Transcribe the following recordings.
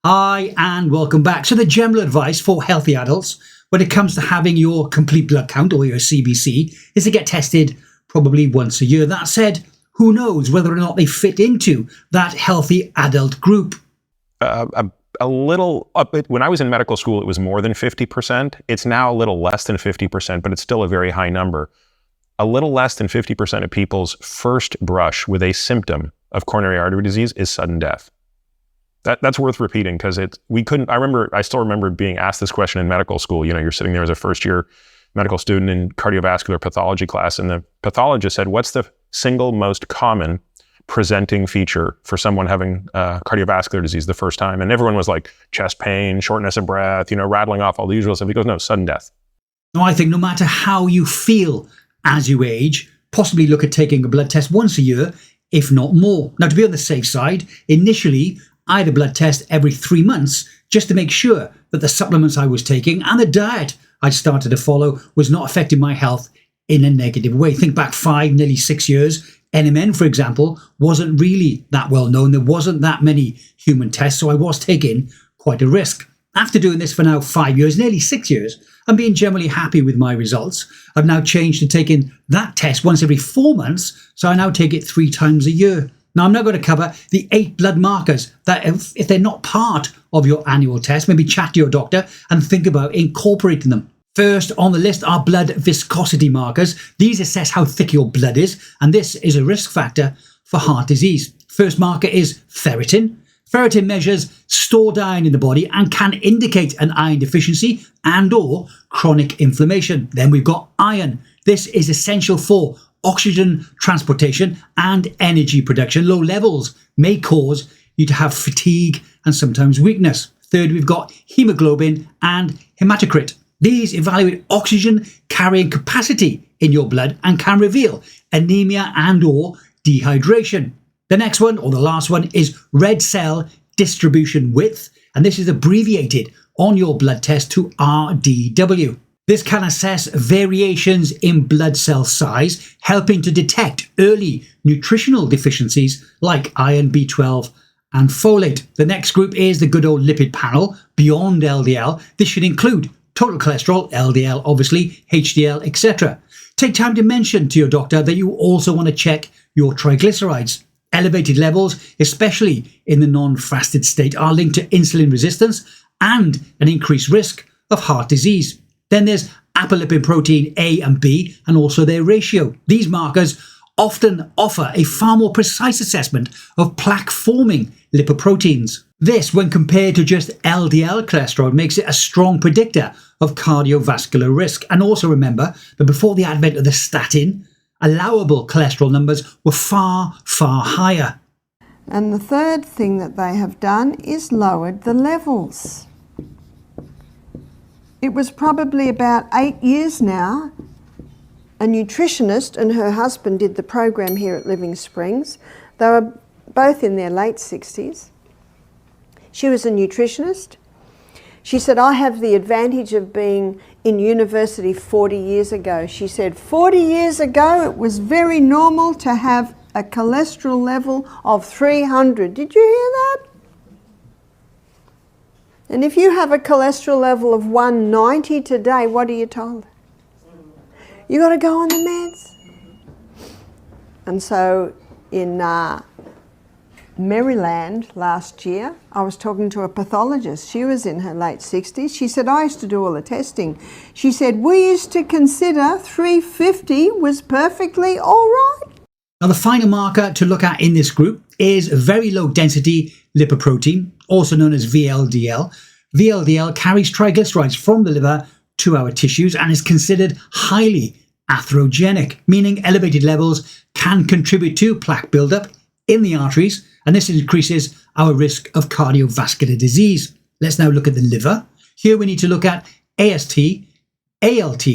Hi and welcome back. So the general advice for healthy adults when it comes to having your complete blood count or your CBC is to get tested probably once a year. That said, who knows whether or not they fit into that healthy adult group? A little, when I was in medical school, it was more than 50%. It's now a little less than 50%, but it's still a very high number. A little less than 50% of people's first brush with a symptom of coronary artery disease is sudden death. That's worth repeating because I still remember being asked this question in medical school. You know, you're sitting there as a first year medical student in cardiovascular pathology class, and the pathologist said, what's the single most common presenting feature for someone having cardiovascular disease the first time? And everyone was like, chest pain, shortness of breath, rattling off all the usual stuff. He goes, no, sudden death. Now, I think no matter how you feel as you age, possibly look at taking a blood test once a year, if not more. Now, to be on the safe side, initially, I had a blood test every 3 months just to make sure that the supplements I was taking and the diet I started to follow was not affecting my health in a negative way. Think back 5, nearly 6 years. NMN, for example, wasn't really that well known. There wasn't that many human tests, so I was taking quite a risk. After doing this for now 5 years, nearly 6 years, I'm being generally happy with my results. I've now changed to taking that test once every 4 months, so I now take it 3 times a year. Now, I'm not going to cover the 8 blood markers that if they're not part of your annual test, maybe chat to your doctor and think about incorporating them. First on the list are blood viscosity markers. These assess how thick your blood is, and this is a risk factor for heart disease. First marker is ferritin. Ferritin measures stored iron in the body and can indicate an iron deficiency and or chronic inflammation. Then we've got iron. This is essential for oxygen transportation and energy production. Low levels may cause you to have fatigue and sometimes weakness. Third, we've got hemoglobin and hematocrit. These evaluate oxygen carrying capacity in your blood and can reveal anemia and or dehydration. The next one, or the last one, is red cell distribution width, and this is abbreviated on your blood test to RDW. This can assess variations in blood cell size, helping to detect early nutritional deficiencies like iron, B12 and folate. The next group is the good old lipid panel, beyond LDL. This should include total cholesterol, LDL obviously, HDL, etc. Take time to mention to your doctor that you also want to check your triglycerides. Elevated levels, especially in the non-fasted state, are linked to insulin resistance and an increased risk of heart disease. Then there's Apolipoprotein A and B and also their ratio. These markers often offer a far more precise assessment of plaque-forming lipoproteins. This, when compared to just LDL cholesterol, makes it a strong predictor of cardiovascular risk. And also remember that before the advent of the statin, allowable cholesterol numbers were far, far higher. And the third thing that they have done is lowered the levels. It was probably about 8 years now. A nutritionist and her husband did the program here at Living Springs. They were both in their late 60s. She was a nutritionist. She said, I have the advantage of being in university 40 years ago. She said, 40 years ago, it was very normal to have a cholesterol level of 300. Did you hear that? And if you have a cholesterol level of 190 today, what are you told? You got to go on the meds. And so in Maryland last year, I was talking to a pathologist. She was in her late 60s. She said, I used to do all the testing. She said, we used to consider 350 was perfectly all right. Now, the final marker to look at in this group is very low density lipoprotein, also known as VLDL. VLDL carries triglycerides from the liver to our tissues and is considered highly atherogenic, meaning elevated levels can contribute to plaque buildup in the arteries, and this increases our risk of cardiovascular disease. Let's now look at the liver. Here we need to look at AST, ALT,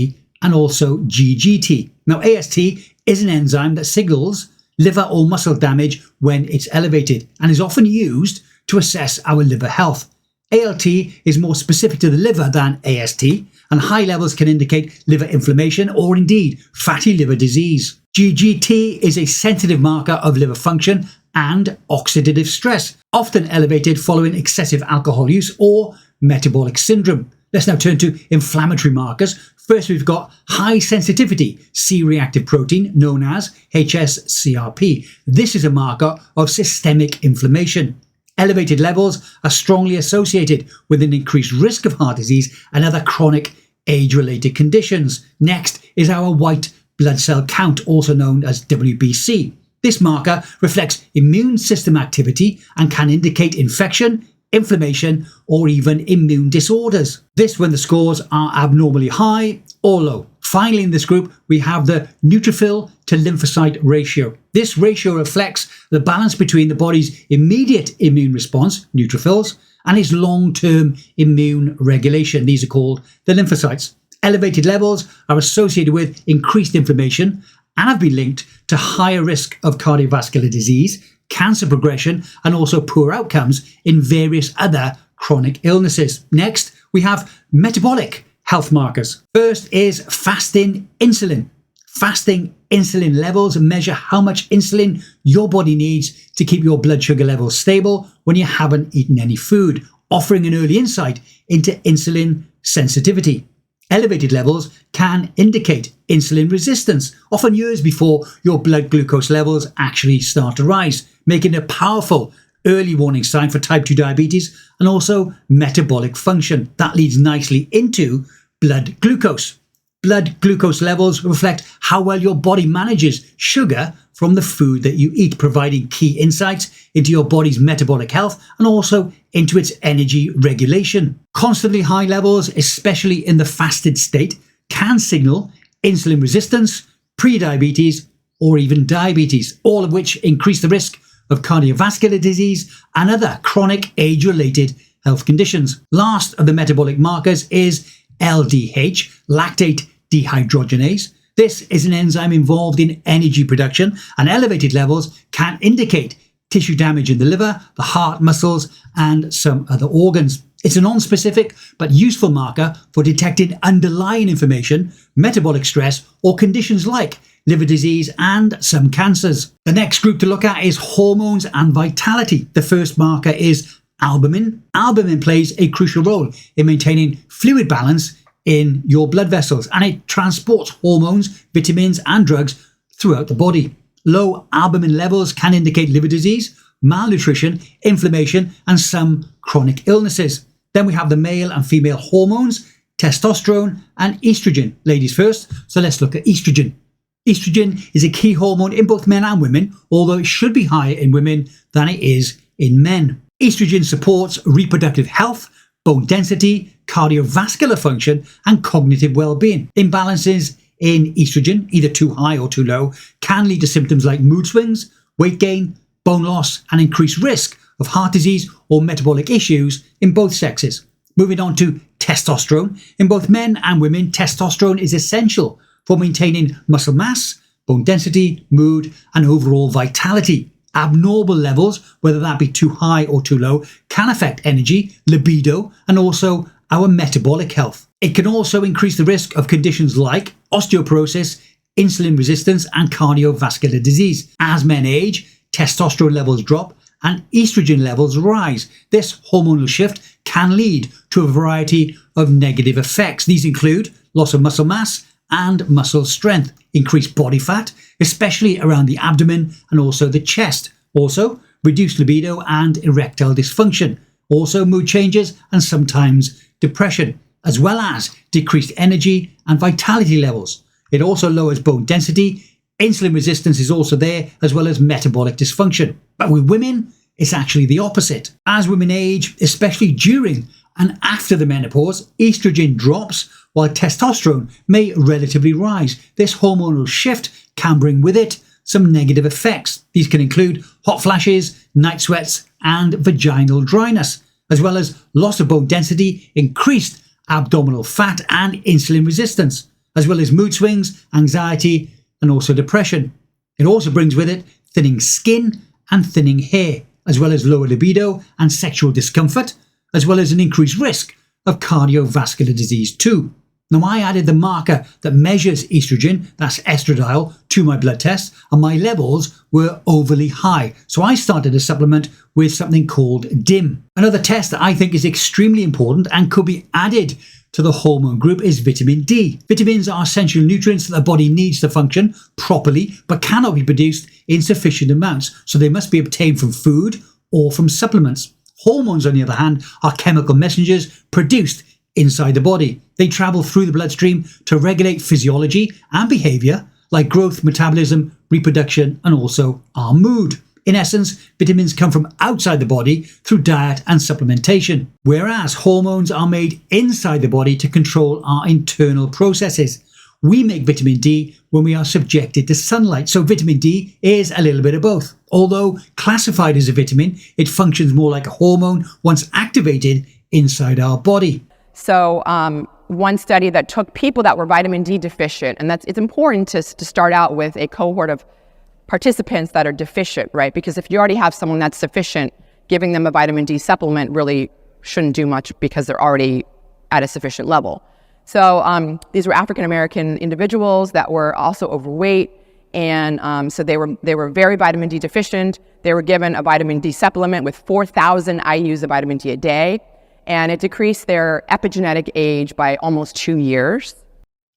and also GGT. Now, AST is an enzyme that signals liver or muscle damage when it's elevated and is often used to assess our liver health. ALT is more specific to the liver than AST, and high levels can indicate liver inflammation or indeed fatty liver disease. GGT is a sensitive marker of liver function and oxidative stress, often elevated following excessive alcohol use or metabolic syndrome. Let's now turn to inflammatory markers. First, we've got high sensitivity C-reactive protein, known as hsCRP. This is a marker of systemic inflammation. Elevated levels are strongly associated with an increased risk of heart disease and other chronic age-related conditions. Next is our white blood cell count, also known as WBC. This marker reflects immune system activity and can indicate infection, inflammation, or even immune disorders. This when the scores are abnormally high or low. Finally, in this group, we have the neutrophil to lymphocyte ratio. This ratio reflects the balance between the body's immediate immune response, neutrophils, and its long-term immune regulation. These are called the lymphocytes. Elevated levels are associated with increased inflammation and have been linked to higher risk of cardiovascular disease, cancer progression, and also poor outcomes in various other chronic illnesses. Next, we have metabolic health markers. First is fasting insulin. Fasting insulin levels measure how much insulin your body needs to keep your blood sugar levels stable when you haven't eaten any food, offering an early insight into insulin sensitivity. Elevated levels can indicate insulin resistance, often years before your blood glucose levels actually start to rise, making a powerful early warning sign for type 2 diabetes and also metabolic function. That leads nicely into blood glucose. Blood glucose levels reflect how well your body manages sugar from the food that you eat, providing key insights into your body's metabolic health and also into its energy regulation. Constantly high levels, especially in the fasted state, can signal insulin resistance, prediabetes, or even diabetes, all of which increase the risk of cardiovascular disease and other chronic age-related health conditions. Last of the metabolic markers is LDH, lactate dehydrogenase. This is an enzyme involved in energy production, and elevated levels can indicate tissue damage in the liver, the heart muscles, and some other organs. It's a non-specific but useful marker for detecting underlying inflammation, metabolic stress, or conditions like liver disease and some cancers. The next group to look at is hormones and vitality. The first marker is albumin. Albumin plays a crucial role in maintaining fluid balance in your blood vessels, and it transports hormones, vitamins, and drugs throughout the body. Low albumin levels can indicate liver disease, malnutrition, inflammation, and some chronic illnesses. Then we have the male and female hormones, testosterone and estrogen. Ladies first, so let's look at estrogen. Estrogen is a key hormone in both men and women, although it should be higher in women than it is in men. Estrogen supports reproductive health, bone density, cardiovascular function, and cognitive well-being. Imbalances in estrogen, either too high or too low, can lead to symptoms like mood swings, weight gain, bone loss, and increased risk of heart disease or metabolic issues in both sexes. Moving on to testosterone. In both men and women, testosterone is essential for maintaining muscle mass, bone density, mood, and overall vitality. Abnormal levels, whether that be too high or too low, can affect energy, libido, and also our metabolic health. It can also increase the risk of conditions like osteoporosis, insulin resistance, and cardiovascular disease. As men age, testosterone levels drop and estrogen levels rise. This hormonal shift can lead to a variety of negative effects. These include loss of muscle mass and muscle strength, increased body fat, especially around the abdomen and also the chest. Also, reduced libido and erectile dysfunction. Also, mood changes and sometimes depression, as well as decreased energy and vitality levels. It also lowers bone density. Insulin resistance is also there, as well as metabolic dysfunction. But with women, it's actually the opposite. As women age, especially during and after the menopause, estrogen drops while testosterone may relatively rise. This hormonal shift can bring with it some negative effects. These can include hot flashes, night sweats, and vaginal dryness, as well as loss of bone density, increased abdominal fat, and insulin resistance, as well as mood swings, anxiety, and also depression. It also brings with it thinning skin and thinning hair, as well as lower libido and sexual discomfort, as well as an increased risk of cardiovascular disease too. Now, I added the marker that measures estrogen, that's estradiol, to my blood test, and my levels were overly high. So I started a supplement with something called DIM. Another test that I think is extremely important and could be added to the hormone group is vitamin D. Vitamins are essential nutrients that the body needs to function properly, but cannot be produced in sufficient amounts, so they must be obtained from food or from supplements. Hormones, on the other hand, are chemical messengers produced inside the body. They travel through the bloodstream to regulate physiology and behavior like growth, metabolism, reproduction, and also our mood. In essence, vitamins come from outside the body through diet and supplementation, whereas hormones are made inside the body to control our internal processes. We make vitamin D when we are subjected to sunlight, so vitamin D is a little bit of both. Although classified as a vitamin, it functions more like a hormone once activated inside our body. So one study that took people that were vitamin D deficient, and it's important to start out with a cohort of participants that are deficient, right? Because if you already have someone that's sufficient, giving them a vitamin D supplement really shouldn't do much because they're already at a sufficient level. So these were African-American individuals that were also overweight, and so they were very vitamin D deficient. They were given a vitamin D supplement with 4,000 IUs of vitamin D a day, and it decreased their epigenetic age by almost 2 years.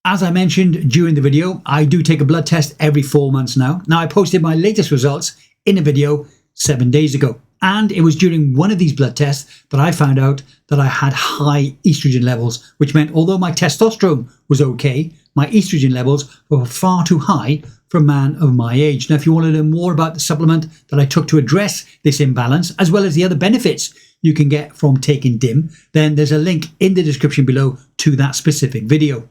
As I mentioned during the video, I do take a blood test every 4 months now. Now, I posted my latest results in a video 7 days ago. And it was during one of these blood tests that I found out that I had high estrogen levels, which meant although my testosterone was okay, my estrogen levels were far too high for a man of my age. Now, if you want to learn more about the supplement that I took to address this imbalance, as well as the other benefits you can get from taking DIM, then there's a link in the description below to that specific video.